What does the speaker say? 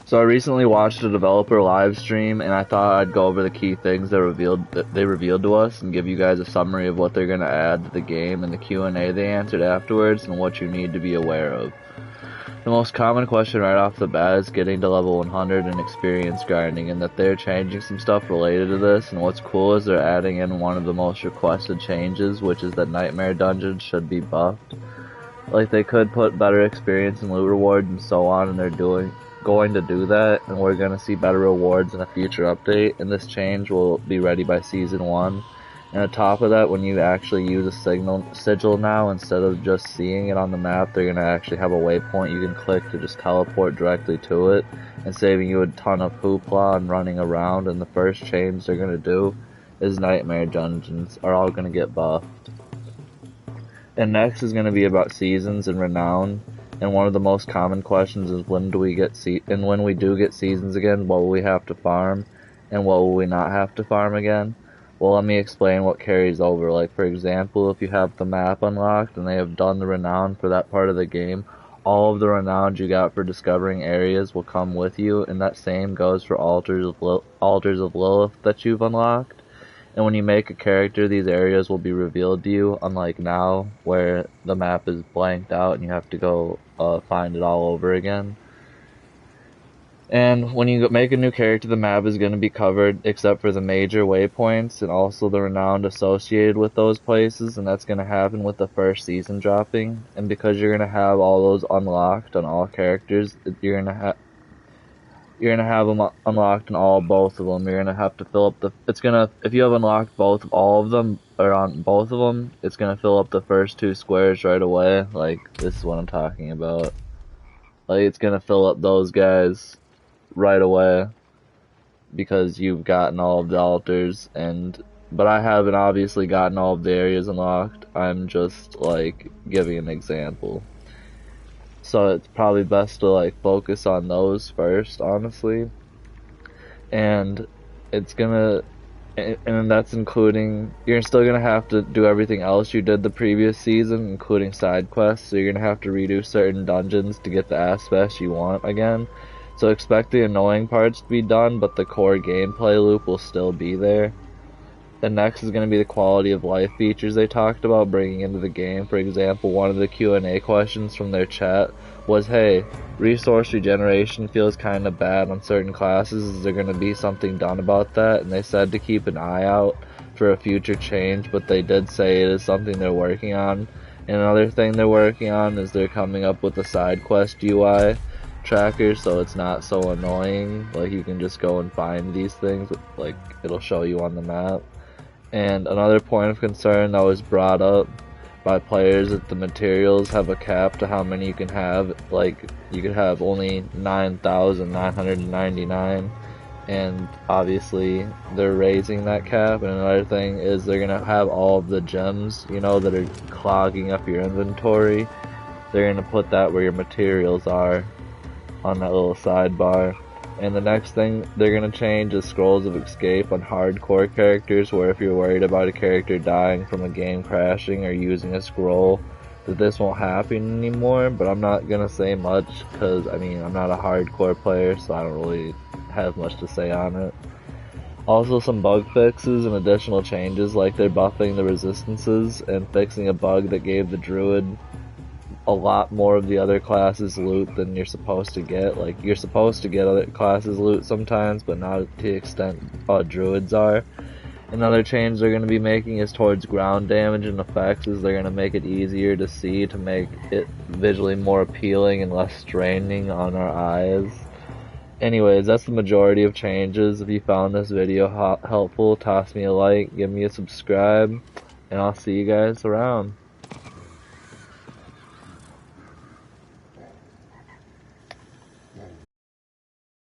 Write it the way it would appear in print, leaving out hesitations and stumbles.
So I recently watched a developer live stream, and I thought I'd go over the key things that they revealed to us, and give you guys a summary of what they're gonna add to the game and the Q&A they answered afterwards, and what you need to be aware of. The most common question right off the bat is getting to level 100 and experience grinding, and that they're changing some stuff related to this. And what's cool is they're adding in one of the most requested changes, which is that nightmare dungeons should be buffed. Like, they could put better experience and loot rewards and so on, and they're going to do that, and we're going to see better rewards in a future update, and this change will be ready by Season 1. And on top of that, when you actually use a sigil now, instead of just seeing it on the map, they're going to actually have a waypoint you can click to just teleport directly to it, and saving you a ton of hoopla and running around. And the first change they're going to do is nightmare dungeons are all going to get buffed. And next is going to be about seasons and renown. And one of the most common questions is when do we get when we do get seasons again, what will we have to farm, and what will we not have to farm again? Well, let me explain what carries over. Like, for example, if you have the map unlocked and they have done the renown for that part of the game, all of the renown you got for discovering areas will come with you, and that same goes for altars of Lilith that you've unlocked. And when you make a character, these areas will be revealed to you, unlike now, where the map is blanked out and you have to go find it all over again. And when you make a new character, the map is going to be covered except for the major waypoints and also the renown associated with those places, and that's going to happen with the first season dropping. And because you're going to have all those unlocked on all characters, you're going to have them unlocked on both of them. You're going to have to fill up if you have unlocked all of them, or on both of them, it's going to fill up the first two squares right away. Like, this is what I'm talking about. Like, it's going to fill up those guys right away because you've gotten all of the altars, but I haven't obviously gotten all of the areas unlocked. I'm just, like, giving an example. So it's probably best to, like, focus on those first, honestly. And that's including, you're still gonna have to do everything else you did the previous season, including side quests, so you're gonna have to redo certain dungeons to get the aspects you want again. So expect the annoying parts to be done, but the core gameplay loop will still be there. And next is going to be the quality of life features they talked about bringing into the game. For example, one of the Q&A questions from their chat was, hey, resource regeneration feels kind of bad on certain classes. Is there going to be something done about that? And they said to keep an eye out for a future change, but they did say it is something they're working on. And another thing they're working on is they're coming up with a side quest UI tracker, so it's not so annoying. Like, you can just go and find these things, like, it'll show you on the map. And another point of concern that was brought up by players that the materials have a cap to how many you can have. Like, you could have only 9,999, and obviously they're raising that cap. And another thing is they're gonna have all of the gems, that are clogging up your inventory. They're gonna put that where your materials are, on that little sidebar. And the next thing they're going to change is scrolls of escape on hardcore characters, where if you're worried about a character dying from a game crashing or using a scroll, that this won't happen anymore. But I'm not going to say much because, I'm not a hardcore player, so I don't really have much to say on it. Also, some bug fixes and additional changes, like they're buffing the resistances and fixing a bug that gave the druid a lot more of the other classes loot than you're supposed to get. Like, you're supposed to get other classes loot sometimes, but not to the extent druids are. Another change they're going to be making is towards ground damage and effects, is they're going to make it easier to see, to make it visually more appealing and less straining on our eyes. Anyways, that's the majority of changes. If you found this video helpful, toss me a like, give me a subscribe, and I'll see you guys around.